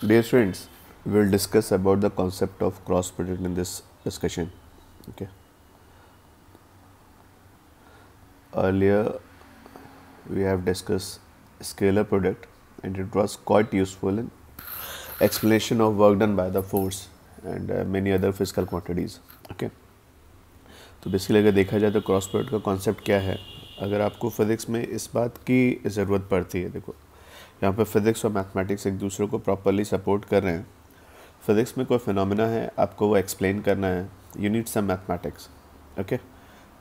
Dear students, we will discuss about the concept of cross product in this discussion. Okay. Earlier, we have discussed scalar product, and it was quite useful in explanation of work done by the force and many other physical quantities. Okay. तो basically अगर देखा जाए तो cross product का concept क्या है, अगर आपको फिज़िक्स में इस बात की ज़रूरत पड़ती है, देखो यहाँ पे फिज़िक्स और मैथमेटिक्स एक दूसरे को प्रॉपरली सपोर्ट कर रहे हैं. फिज़िक्स में कोई फिनोमेना है, आपको वो एक्सप्लेन करना है, you need some mathematics. Okay,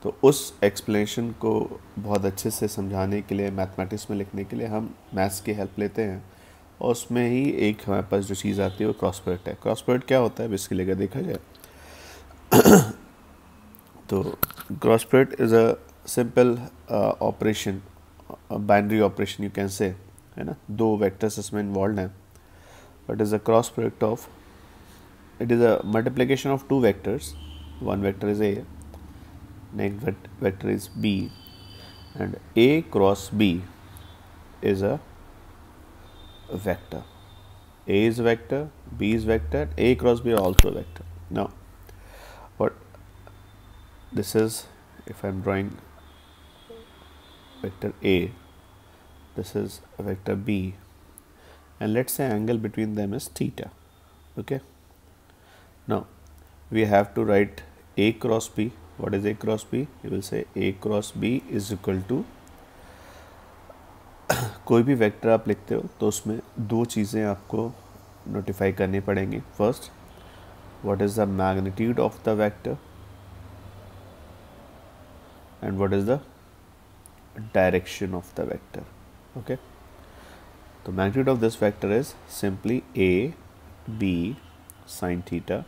तो उस एक्सप्लेनेशन को बहुत अच्छे से समझाने के लिए, मैथमेटिक्स में लिखने के लिए हम मैथ्स की हेल्प लेते हैं, और उसमें ही एक हमारे पास जो चीज़ आती है वो क्रॉस प्रोडक्ट है. क्रॉस प्रोडक्ट क्या होता है बेसिकली अगर देखा जाए तो cross product is a simple operation, binary operation you can say, है ना. दो वेक्टर्स इसमें इन्वॉल्व हैं, but is a cross product of, it is a multiplication of two vectors. One vector is A, next vector is B, and A cross B is a vector. A is vector, B is vector, A cross B are also a vector. Now, what this is, if I am drawing vector A, this is a vector B, and let's say angle between them is theta. Okay. Now, we have to write A cross B. What is A cross B? You will say A cross B is equal to, कोई भी vector आप लिखते हो तो उसमें दो चीज़ें आपको नोटिफाई करनी पड़ेंगी. First, what is the magnitude of the vector, and what is the direction of the vector. Okay, तो magnitude of this vector is simply A B sin theta.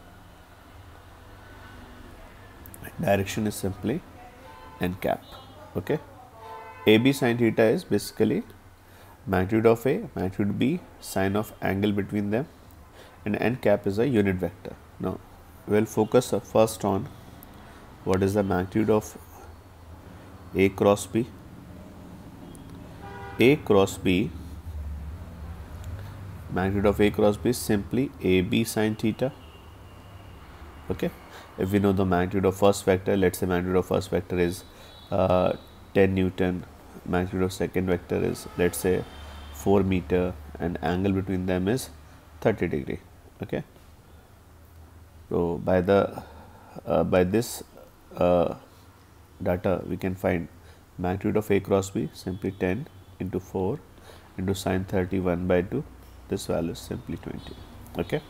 Direction is simply n cap. Okay, AB sin theta is basically magnitude of A, magnitude B, sine of angle between them, and n cap is a unit vector. Now we'll focus first on what is the magnitude of A cross B. A cross B, magnitude of A cross B is simply AB sin theta. Okay, if we know the magnitude of first vector, let's say magnitude of first vector is 10 Newton, magnitude of second vector is let's say 4 meter, and angle between them is 30 degree. Okay, so by this data we can find magnitude of A cross B simply 10 into 4 into sine 31 by 2. This value is simply 20. Okay.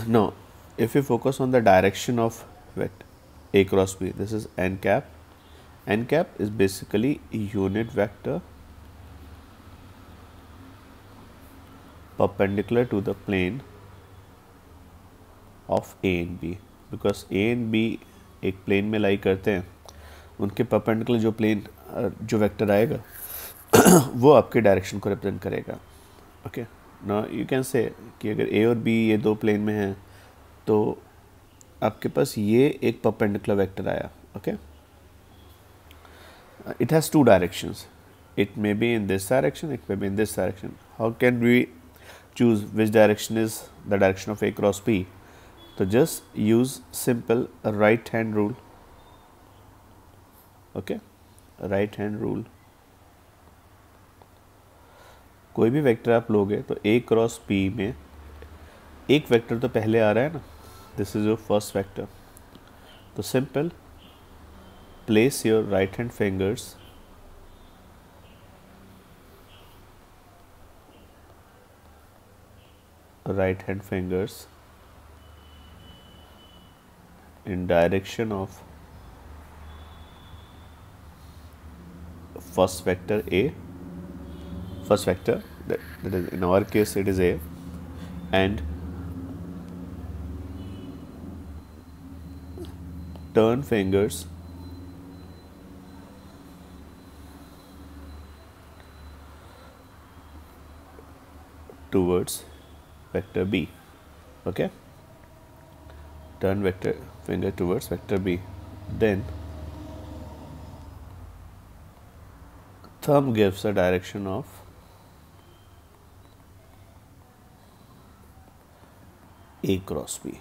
Now, if you focus on the direction of vector A cross B, this is n cap. N cap is basically unit vector perpendicular to the plane of A and B. Because A and B एक plane में लाई करते हैं, उनके perpendicular जो plane जो vector आएगा वो आपके डायरेक्शन को रिप्रेजेंट करेगा. Okay, now you can say कि अगर ए और बी ये दो प्लेन में हैं तो आपके पास ये एक परपेंडिकुलर वेक्टर आया. Okay, it has two directions, it may be in this direction, it may be in this direction. How can we choose which direction is the direction of A cross B? तो just use simple right hand rule. Okay, right hand rule, कोई भी vector आप लोगे तो A cross B में एक vector तो पहले आ रहा है ना, this is your first vector. तो simple place your right hand fingers in direction of first vector A, first vector that is in our case it is A, and turn fingers towards vector B. Okay, turn vector finger towards vector B, then thumb gives the direction of A cross B.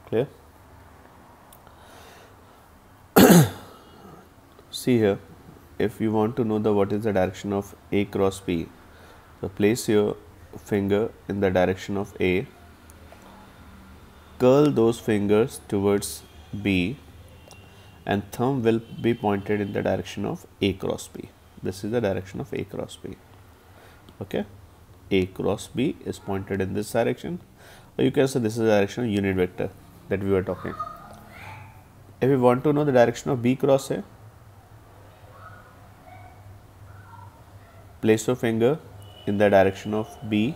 Clear? See here, if you want to know what is the direction of A cross B, so place your finger in the direction of A, curl those fingers towards B, and thumb will be pointed in the direction of A cross B. This is the direction of A cross B. Okay, A cross B is pointed in this direction, or you can say this is the direction of unit vector that we were talking. If you want to know the direction of B cross A, place your finger in the direction of B,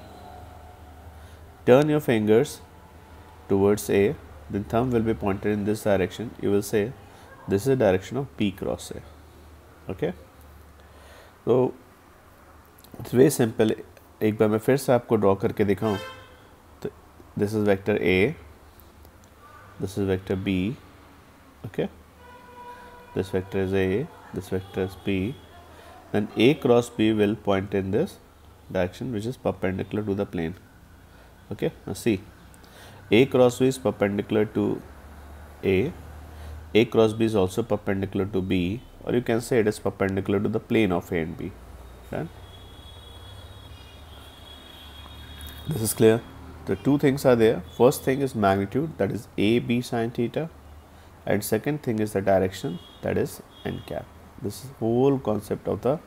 turn your fingers towards A, then thumb will be pointed in this direction. You will say this is the direction of B cross A. Okay, so it's very simple. एक बार मैं फिर से आपको draw करके दिखाऊं तो this is vector A, this is vector B. Okay, this vector is A, this vector is B, then A cross B will point in this direction which is perpendicular to the plane. Okay, now see, A cross B is perpendicular to A cross B is also perpendicular to B, or you can say it is perpendicular to the plane of A and B. Right? This is clear. The two things are there. First thing is magnitude, that is A B sin theta, and second thing is the direction, that is n cap. This is whole concept of the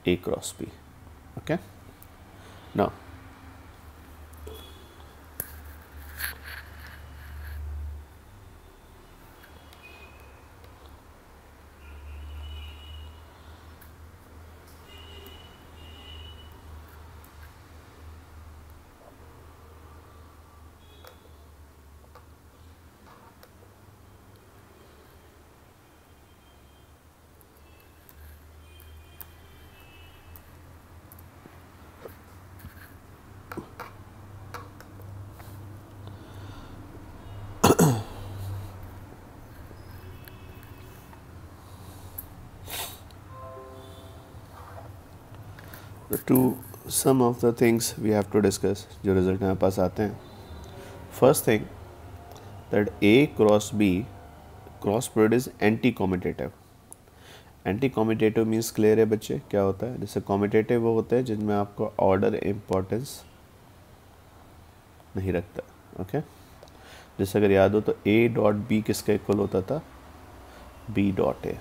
A cross B. Okay, now some of the things we have to discuss जो result हमारे पास आते हैं. First thing, that A cross B cross product is anti commutative. Anti commutative means clear है बच्चे क्या होता है? जैसे कॉम्यूटेटिव वो होते हैं जिनमें आपको ऑर्डर इम्पोर्टेंस नहीं रखता. ओके, जैसे अगर याद हो तो A डॉट B किसका इक्वल होता था? B dot A.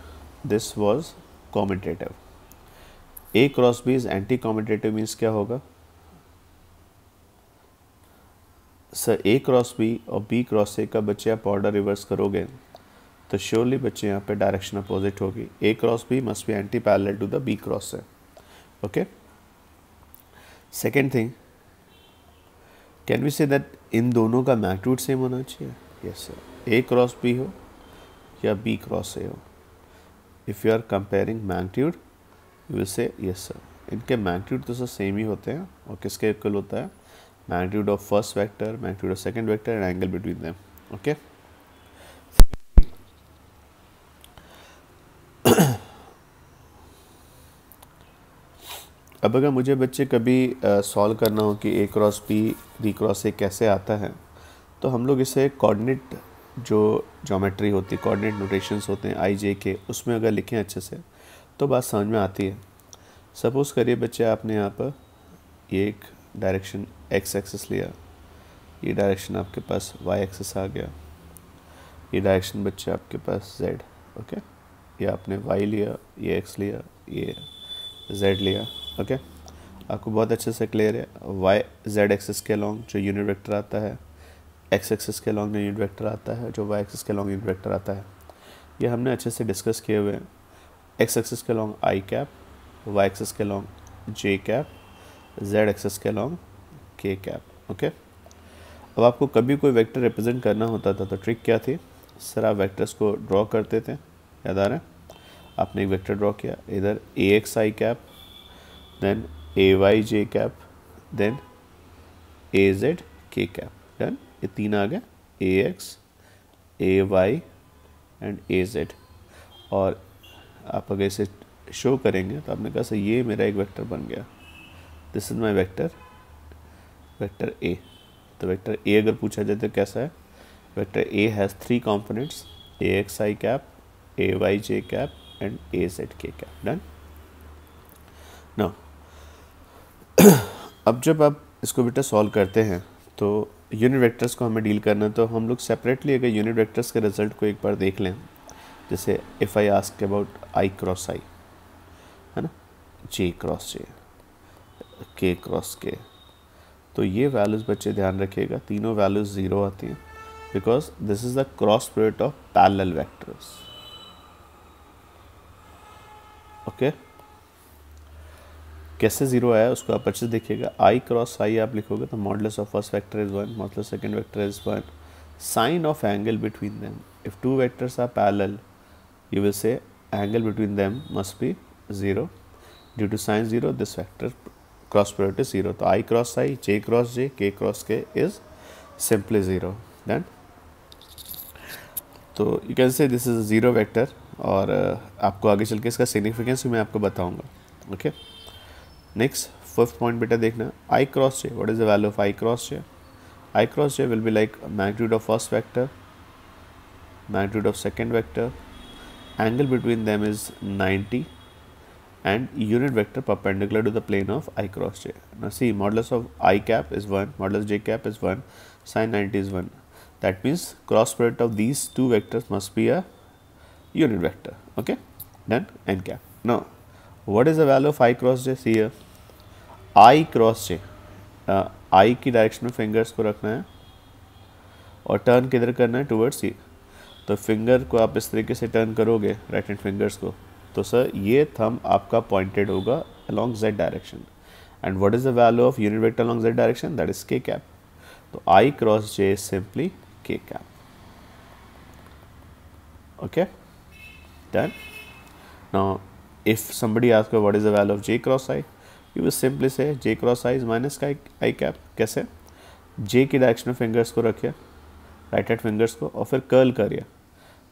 This was commutative. A cross B is anti commutative means क्या होगा सर? A क्रॉस B और B क्रॉस A का बच्चे आप ऑर्डर रिवर्स करोगे तो श्योरली बच्चे यहाँ पे डायरेक्शन अपोजिट होगी. A cross B must be anti parallel to the B cross A. Okay, second thing, can we say that इन दोनों का मैग्नीट्यूड सेम होना चाहिए? Yes sir. A cross B हो या B क्रॉस A हो, if you are comparing magnitude you will say yes sir. इनके magnitude तो सर सेम ही होते हैं. और किसके इक्वल होता है? Magnitude of first vector, magnitude of second vector and angle between them. Okay, अब अगर मुझे बच्चे कभी सॉल्व करना हो कि A cross B cross A कैसे आता है, तो हम लोग इसे कोऑर्डिनेट जो ज्योमेट्री होती है, कोऑर्डिनेट नोटेशंस होते हैं I J के, उसमें अगर लिखें अच्छे से तो बात समझ में आती है. सपोज़ करिए बच्चे आपने यहाँ पर ये एक डायरेक्शन x एक्सिस लिया, ये डायरेक्शन आपके पास y एक्सिस आ गया, ये डायरेक्शन बच्चे आपके पास z. ओके, ये आपने y लिया, ये x लिया, ये z लिया. ओके, आपको बहुत अच्छे से क्लियर है. y z एक्सिस के अलॉन्ग जो यूनिट वेक्टर आता है, x एक्सिस के अलॉन्ग यूनिट वेक्टर आता है, जो y एक्सिस के अलॉन्ग यूनिट वेक्टर आता है, ये हमने अच्छे से डिस्कस किए हुए हैं. x एक्सिस के along i cap, y axis के along j cap, z axis के अलॉन्ग k कैप. ओके, अब आपको कभी कोई वेक्टर रिप्रेजेंट करना होता था तो ट्रिक क्या थी सर? आप वेक्टर्स को ड्रॉ करते थे, याद आ रहा है? आपने एक वेक्टर ड्रॉ किया, इधर ax i cap, then ay j cap, then az k cap. Done, ये तीन आ गए, ax ay एंड az. और आप अगर इसे शो करेंगे तो आपने कहा सर ये मेरा एक वेक्टर बन गया, this is my vector, vector A. तो वेक्टर ए अगर पूछा जाए तो कैसा है, vector A has 3 components, A x i cap, A y j cap and A z k cap. Done. Now अब जब आप इसको बेटा सॉल्व करते हैं तो यूनिट वेक्टर्स को हमें डील करना है, तो हम लोग सेपरेटली अगर यूनिट वेक्टर्स के रिजल्ट को एक बार देख लें, जैसे if I ask about I cross I, है ना, जे क्रॉस जे, के क्रॉस के, तो ये वैल्यूज़ बच्चे ध्यान रखिएगा, तीनों वैल्यूज़ ज़ीरो आती हैं because this is the cross product of parallel vectors. Okay, कैसे ज़ीरो आया उसको आप अच्छे से देखिएगा। आई क्रॉस आई आप लिखोगे तो modulus of first vector is 1, modulus second vector is 1, sine of angle between them, if two vectors are parallel you will say angle between them must be 0, due to sin 0 this vector cross product is 0, तो I cross I, J cross J, K cross K is simply 0. Then तो you can say this is a zero vector, और आपको आगे चल के इसका significance भी मैं आपको बताऊंगा। ओके, नेक्स्ट फर्स्ट पॉइंट बेटा देखना, I cross J, what is the value of I cross J? I cross J will be like magnitude of first vector, magnitude of second vector, angle between them is 90 and unit vector perpendicular to the plane of I cross J. Now see, modulus of I cap is 1, modulus J cap is 1, sin 90 is 1. That means cross product of these two vectors must be a unit vector. Okay, then n cap. Now what is the value of I cross J? See here, I cross J, I की direction में fingers को रखना है और turn किधर करना है, towards सी। तो फिंगर को आप इस तरीके से टर्न करोगे, राइट हैंड फिंगर्स को, तो सर ये थंब आपका पॉइंटेड होगा along Z direction. And what is the value of unit vector along Z direction? That is K cap. तो आई क्रॉस जे इज सिंपली के cap. Okay, done. Now if somebody ask what is the value of J cross I, you will simply से J cross I is minus का आई cap. कैसे? जे की direction में fingers को रखिए, right hand fingers को, और फिर कर्ल करिए।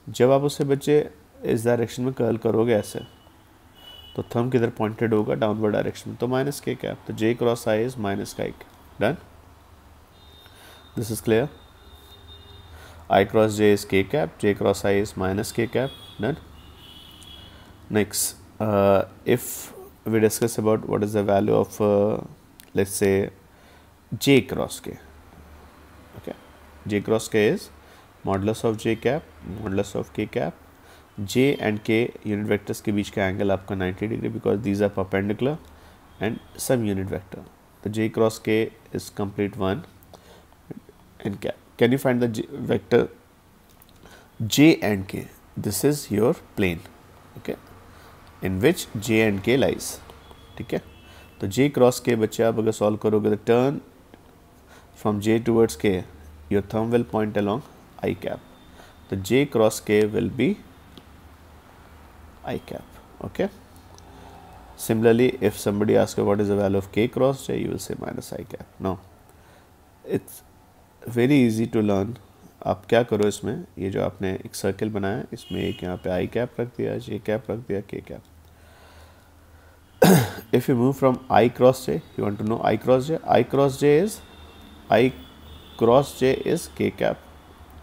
जब आप उससे बच्चे इस डायरेक्शन में कर्ल करोगे ऐसे, तो थंब किधर पॉइंटेड होगा, डाउनवर्ड डायरेक्शन में, तो माइनस के कैप। तो J cross I is minus का एक। Done, this is clear. I cross J is K cap, J cross I is minus K cap. Done. Next, if we discuss about what is the value of let's say J cross K. Okay, J cross K is modulus of J cap, modulus of K cap. J and K unit vectors के बीच का angle आपका 90 degree, because these are perpendicular and some unit vector. The J cross K is complete 1 and cap. Can you find the vector J and K? This is your plane, okay, in which J and K lies. ठीक है, तो J cross K बच्चे आप अगर solve करोगे तो turn from J towards K, your thumb will point along I cap. The J cross K will be I cap. Okay. Similarly, if somebody asks you what is the value of K cross J, you will say minus I cap. Now, it's very easy to learn. आप क्या करो, इसमें ये जो आपने एक circle बनाया, इसमें एक यहाँ पे I cap रख दिया, J cap रख दिया, K cap. If you move from I cross J, you want to know I cross J. I cross J is I cross J is K cap.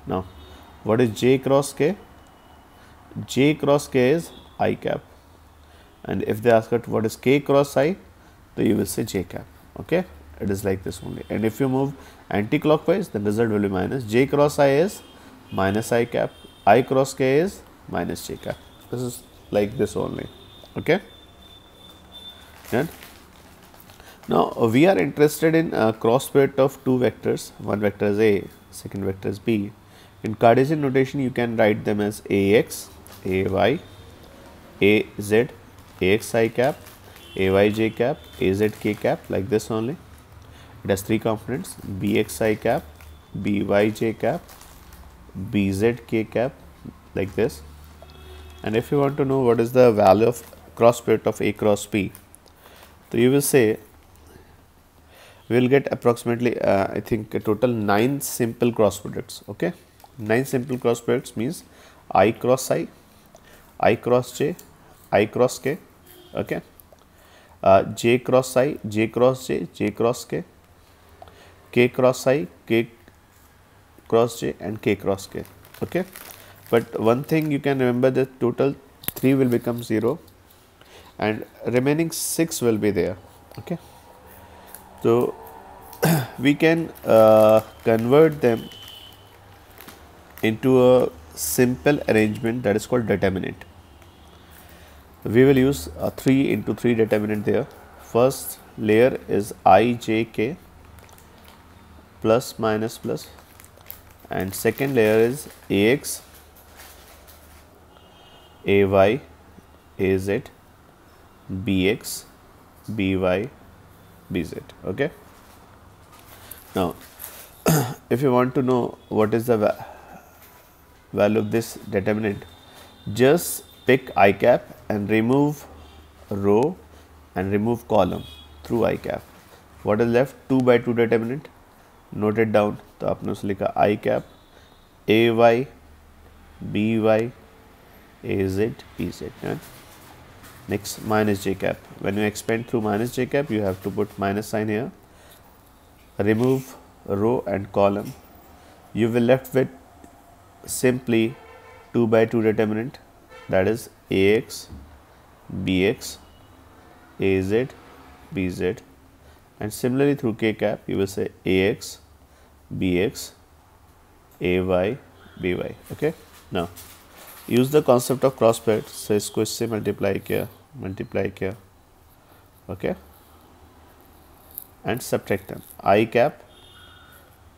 Now, what is J cross K? J cross K is I cap. And if they ask us what is K cross I, then you will say J cap. Okay, it is like this only. And if you move anti-clockwise, the result will be minus. J cross I is minus I cap. I cross K is minus J cap. This is like this only. Okay. Then now we are interested in cross product of two vectors. One vector is A, second vector is B. In Cartesian notation, you can write them as AX, AY, AZ, AXI cap, AYJ cap, AZK cap, like this only. It has three components: BXI cap, BYJ cap, BZK cap, like this. And if you want to know what is the value of cross product of A cross B, so you will say we will get approximately I think a total 9 simple cross products. Okay, 9 simple cross products means I cross I, I cross J, I cross K. Okay, J cross I, J cross J, J cross K, k cross I, k cross j and k cross k. Okay, but one thing you can remember, that total 3 will become 0 and remaining 6 will be there. Okay, so we can convert them into a simple arrangement that is called determinant. We will use a 3 into 3 determinant there. First layer is I j k plus minus plus, and second layer is ax, ay, az, bx, by, bz. Okay. Now, if you want to know what is the value of this determinant, just pick I cap and remove row and remove column through I cap. What is left? 2 by 2 determinant. Note it down. तो आपने उसे लिखा I cap, ay, by, az, bz. Next, minus j cap. When you expand through minus j cap, you have to put minus sign here. Remove row and column. You will left with simply 2 by 2 determinant, that is ax, bx, az, bz, and similarly through k cap you will say ax, bx, ay, by. Okay. Now use the concept of cross product. So इसको इससे multiply किया, okay, and subtract them. I cap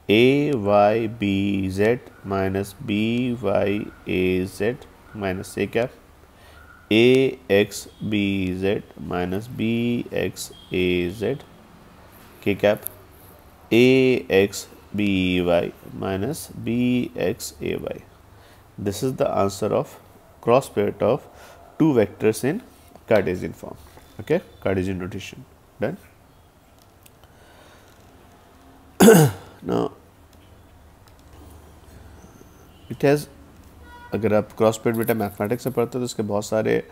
a y b z minus b y a z minus a cap a x b z minus b x a z k cap a x b y minus b x a y. This is the answer of cross product of two vectors in Cartesian form. Okay, Cartesian notation. Done. Now it has, अगर आप cross product बेटा mathematics से पढ़ते हो तो इसके बहुत सारे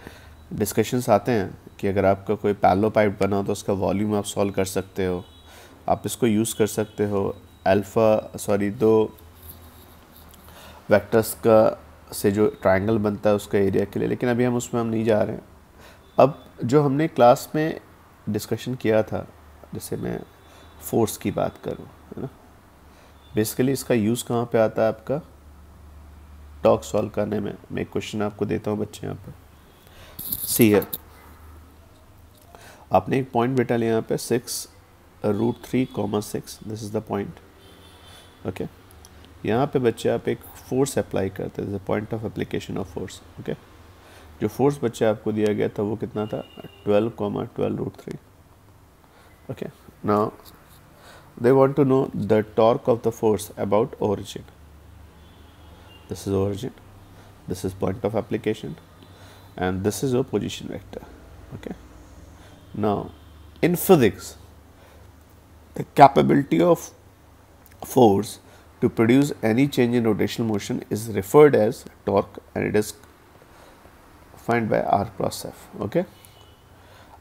डिस्कशंस आते हैं कि अगर आपका कोई पैरेलल पाइप बना हो तो उसका वॉल्यूम आप सॉल्व कर सकते हो, आप इसको यूज़ कर सकते हो दो वेक्टर्स का से जो ट्रायंगल बनता है उसका एरिया के लिए, लेकिन अभी हम उसमें नहीं जा रहे हैं। अब जो हमने क्लास में डिस्कशन किया था, जैसे मैं फोर्स की बात करूँ, है ना, बेसिकली इसका यूज़ कहाँ पे आता है आपका टॉक सॉल्व करने में। मैं एक क्वेश्चन आपको देता हूँ बच्चे, यहाँ पर सी है, आपने एक पॉइंट बेटा लिया यहाँ पे 6√3, this is the point. Okay, यहाँ पे बच्चे आप एक फोर्स अप्लाई करते हैं, point of application of force. Okay, जो फोर्स बच्चे आपको दिया गया था वो कितना था 12,12√3। Okay, now they want to know the torque of the force about origin. This is origin, this is point of application, and this is your position vector. Okay, now in physics the capability of force to produce any change in rotational motion is referred as torque, and it is defined by R cross F. Okay,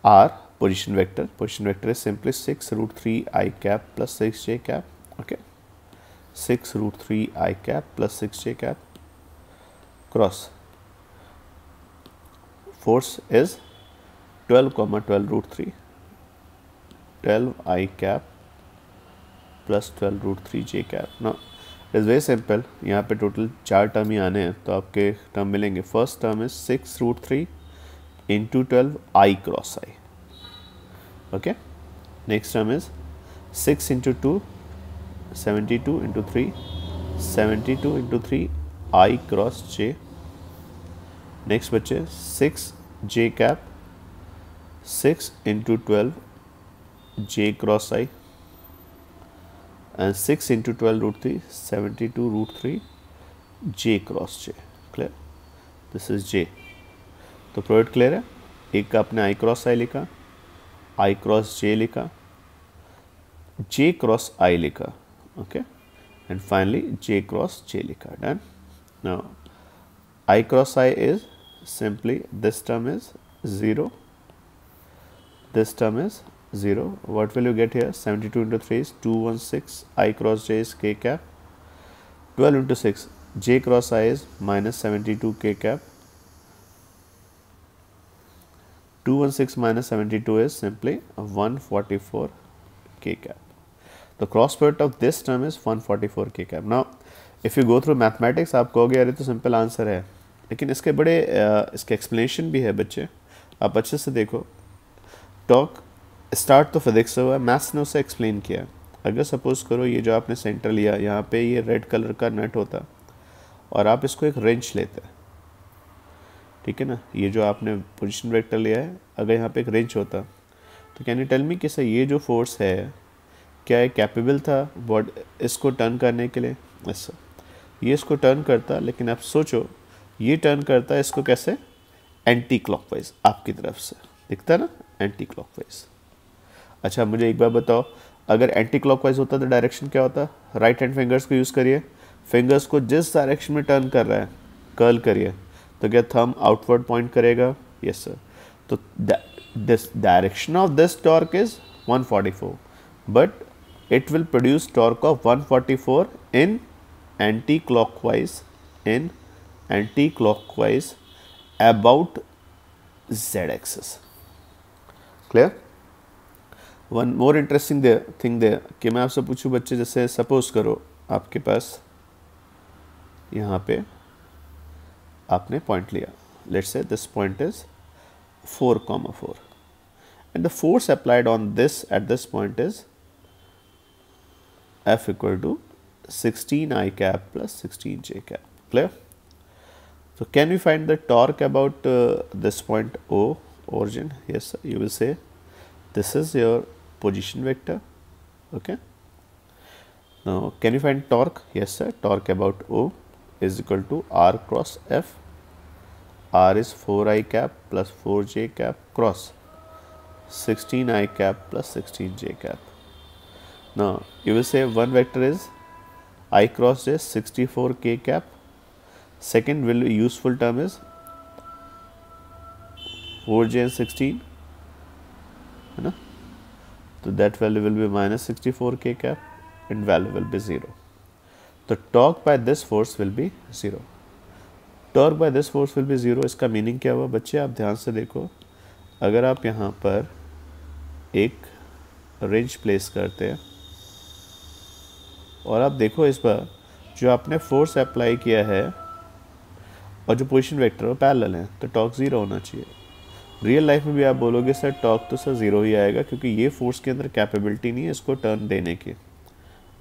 R position vector is simply 6√3 I cap plus 6 j cap. Okay, 6√3 I cap plus 6 j cap cross force is 12,12√3, 12 I cap plus 12√3 j cap. Now it is very simple, यहाँ पे total 4 term ही आने हैं तो आपके term मिलेंगे। First term is 6√3 into 12 I cross I. Okay, next term is 6 into 2, 72 into 3, 72 into 3 I cross j. Next बच्चे 6 j cap, 6 into 12 j cross I, and 6 into 12√3, 72√3 j cross j. Clear? This is j. तो product clear है। एक आपने I cross I लिखा, I cross j लिखा, j cross I लिखा, okay, and finally j cross j लिखा। Done. Now I cross I is simply this term is 0, this term is 0. What will you get here? 72 into 3 is 216. I cross j is k cap. 12 into 6, j cross I is minus 72 k cap. 216 minus 72 is simply 144 k cap. The cross product of this term is 144 k cap. Now, if you go through mathematics, आप कहोगे अरे तो simple answer है, लेकिन इसके बड़े इसके explanation भी है बच्चे, आप अच्छे से देखो. टॉक स्टार्ट तो फिजिक्स से हुआ है, मैथ्स ने उसे एक्सप्लेन किया. अगर सपोज करो ये जो आपने सेंटर लिया, यहाँ पे ये रेड कलर का नट होता और आप इसको एक रेंच लेते, ठीक है ना, ये जो आपने पोजीशन वेक्टर लिया है, अगर यहाँ पे एक रेंच होता तो कैन यू टेल मी कि सर ये जो फोर्स है क्या ये कैपेबल था बॉड इसको टर्न करने के लिए? ऐसा ये इसको टर्न करता, लेकिन आप सोचो ये टर्न करता है इसको कैसे? एंटी क्लॉकवाइज आपकी तरफ से, दिखता ना एंटी क्लॉकवाइज. अच्छा मुझे एक बार बताओ, अगर एंटी क्लॉकवाइज होता तो डायरेक्शन क्या होता? राइट हैंड फिंगर्स को यूज़ करिए, फिंगर्स को जिस डायरेक्शन में टर्न कर रहा है कर्ल करिए, तो क्या थंब आउटवर्ड पॉइंट करेगा? Yes sir. तो this direction of this torque is 144, but it will produce torque of 144 in anti-clockwise about z-axis. Clear? One more interesting thing there कि मैं आपसे पूछूं बच्चे, जैसे सपोज करो आपके पास यहाँ पे आपने पॉइंट लिया, let's say this point is 4,4 and the force applied on this at this point is F equal to 16 I cap plus 16 j cap. Clear? So can we find the torque about this point O origin? Yes sir. You will say this is your position vector. Okay. Now can you find torque? Yes sir. Torque about O is equal to R cross F. R is 4 I cap plus 4 j cap cross 16 I cap plus 16 j cap. Now you will say one vector is I cross j 64 k cap. Second useful term is 4j and 16, है ना? So that value will be minus 64 k cap and value will be 0. So torque by this force will be 0. Torque by this force will be 0. इसका meaning क्या हुआ बच्चे? आप ध्यान से देखो, अगर आप यहाँ पर एक रेंज प्लेस करते हैं और आप देखो इस पर जो आपने फोर्स अप्लाई किया है और जो पोजीशन वेक्टर वो पैरेलल है, तो टॉर्क 0 होना चाहिए. रियल लाइफ में भी आप बोलोगे सर टॉर्क तो सर 0 ही आएगा, क्योंकि ये फोर्स के अंदर कैपेबिलिटी नहीं है इसको टर्न देने की.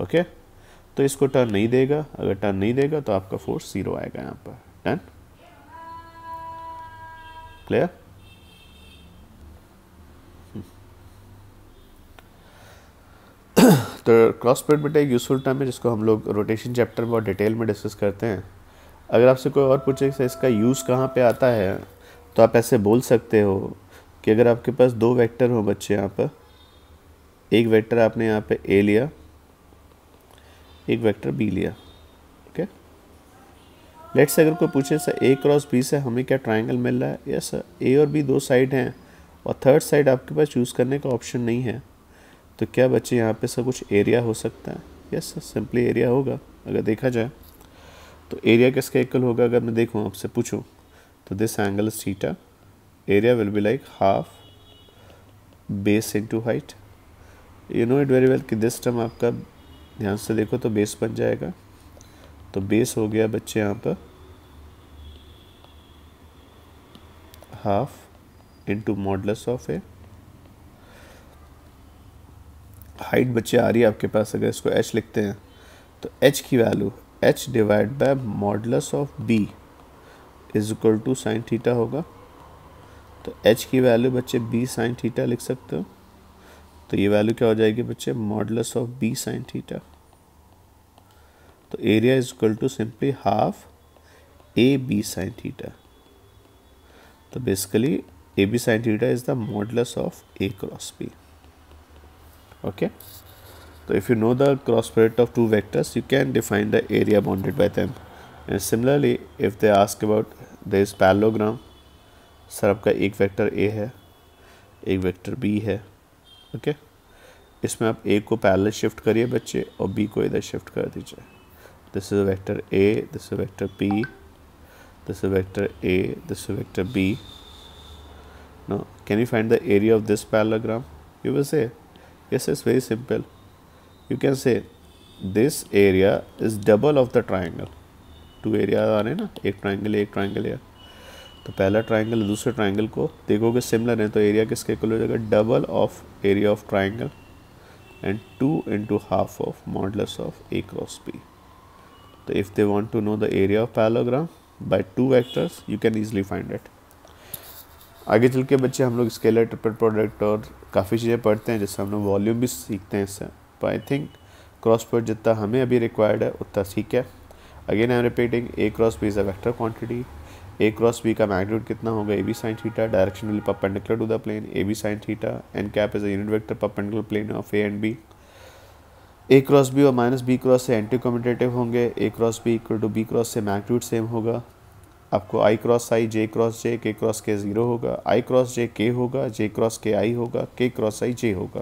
ओके, तो इसको टर्न नहीं देगा, अगर टर्न नहीं देगा तो आपका फोर्स 0 आएगा यहाँ पर. डन? क्लियर? तो क्रॉस प्रोडक्ट बेटा एक यूजफुल टर्म है जिसको हम लोग रोटेशन चैप्टर में और डिटेल में डिस्कस करते हैं. अगर आपसे कोई और पूछे कि इसका यूज़ कहाँ पे आता है, तो आप ऐसे बोल सकते हो कि अगर आपके पास दो वेक्टर हो बच्चे, यहाँ पर एक वेक्टर आपने यहाँ पे ए लिया, एक वेक्टर बी लिया. ओके, लेट्स से अगर कोई पूछे सर ए क्रॉस बी से हमें क्या ट्राइंगल मिल रहा है? यस सर, ए और बी दो साइड हैं और थर्ड साइड आपके पास चूज़ करने का ऑप्शन नहीं है, तो क्या बच्चे यहाँ पे सर कुछ एरिया हो सकता है? यस सर, सिंपली एरिया होगा. अगर देखा जाए तो एरिया किसका इक्वल होगा? अगर मैं देखूँ आपसे पूछूँ तो this angle is theta, area will be like half base into height. You know it very well कि दिस टर्म आपका ध्यान से देखो तो बेस बन जाएगा. तो बेस हो गया बच्चे यहाँ पर half into modulus of A. Height बच्चे आ रही है आपके पास, अगर इसको h लिखते हैं तो h की वैल्यू h divide by modulus of b is equal to sine theta होगा. तो h की वैल्यू बच्चे b साइन थीटा लिख सकते हो, तो ये वैल्यू क्या हो जाएगी बच्चे? Modulus of b sine theta. तो area is equal to simply half A B sine theta. तो basically A B sine theta is the modulus of A cross B. Okay, so if you know the cross product of two vectors, you can define the area bounded by them. And similarly, if they ask about there is parallelogram, sir आपका एक vector A है, एक vector B है, okay. इसमें आप ए को parallel shift करिए बच्चे और बी को इधर शिफ्ट कर दीजिए। This is vector A, this is vector P, this is vector A, this is vector B. Now, can you find the area of this parallelogram? You will say, yes, it's very simple. You can say this area is double of the triangle. Two area आ रहे हैं ना, एक triangle है, एक triangle है, तो पहला ट्राइंगल दूसरे ट्राइंगल को देखोगे सिमिलर है, तो एरिया किसके इक्वल हो जाएगा? Double of area of triangle and 2 into half of modulus of A cross B. तो if they want to know the area of parallelogram by two vectors, you can easily find it. आगे चल के बच्चे हम लोग scalar triple product और काफ़ी चीज़ें पढ़ते हैं, जिससे हम लोग वॉल्यूम भी सीखते हैं इससे। तो आई थिंक क्रॉस प्रोडक्ट जितना हमें अभी रिक्वायर्ड है उतना ठीक है। Again I am repeating, A cross B is a vector quantity. A cross B का मैग्नीट्यूड कितना होगा? A B sine theta, directionally perpendicular to the plane, A B sine theta. N cap is a unit vector perpendicular plane of A and B. A cross B और minus B cross से anti commutative होंगे। A cross B equal to B cross से magnitude same होगा। आपको आई cross आई, जे cross जे, के cross के 0 होगा, आई cross जे के होगा, जे क्रॉस के आई होगा, के क्रॉस आई जे होगा।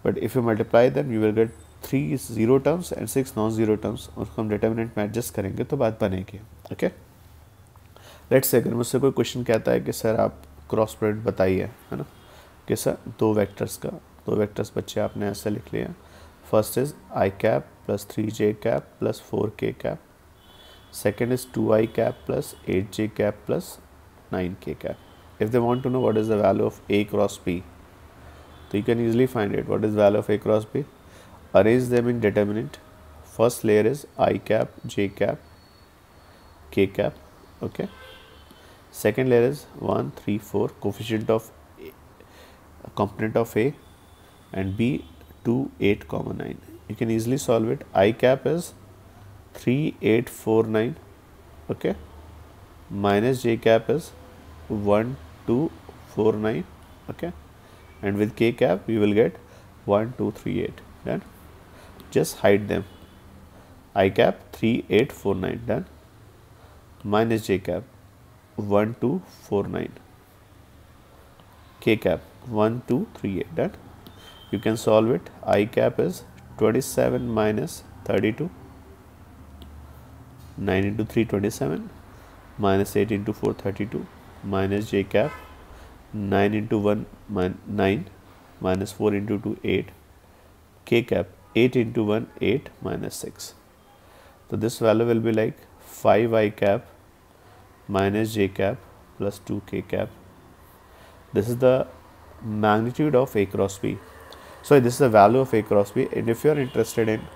But if you multiply them you will get 3 0 terms and 6 non zero terms. उसको हम डिटर्मिनेंट में एडजस्ट करेंगे तो बात बनेगी। ओके, लेट्स से अगर मुझसे कोई क्वेश्चन कहता है कि सर आप क्रॉस प्रोडक्ट बताइए, है ना, कि सर दो वेक्टर्स का, दो वेक्टर्स बच्चे आपने ऐसे लिख लिया। First is I cap plus 3j cap plus 4k cap. Second is 2i cap plus 8j cap plus 9k cap. If they want to know what is the value of A cross B, so you can easily find it. What is the value of A cross B? Arrange them in determinant. First layer is I cap, J cap, K cap. Okay. Second layer is 1, 3, 4 coefficient of A, component of A, and B 2, 8, 9. You can easily solve it. I cap is 3849, okay, minus j cap is 1249, okay, and with k cap we will get 1238. Done. Just hide them. I cap 3849, done, minus j cap 1249, k cap 1238, done. You can solve it. I cap is 27 minus 32, 9 into 3 27, minus 8 into 4 32, minus j cap 9 into 1 9, minus 4 into 2 8, k cap 8 into 1 8 minus 6. So this value will be like 5i cap minus j cap plus 2k cap. This is the magnitude of A cross B. So this is the value of A cross B, and if you are interested in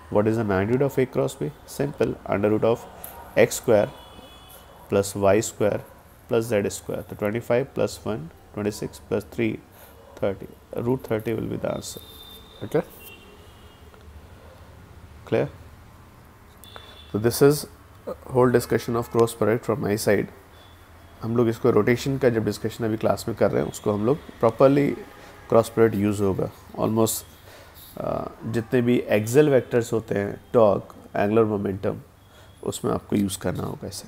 what is the magnitude of A cross B? Simple, under root of x square plus y square plus z square. So 25 plus 1, 26 plus 3, 30. Root 30 will be the answer. Okay? Clear? So this is whole discussion of cross product from my side. हम लोग इसको rotation का जब discussion अभी class में कर रहे हैं, उसको हम लोग प्रॉपरली क्रॉस प्रोडक्ट यूज़ होगा। ऑलमोस्ट जितने भी एक्सेल वेक्टर्स होते हैं, टॉर्क, एंगुलर मोमेंटम, उसमें आपको यूज़ करना होगा इसे।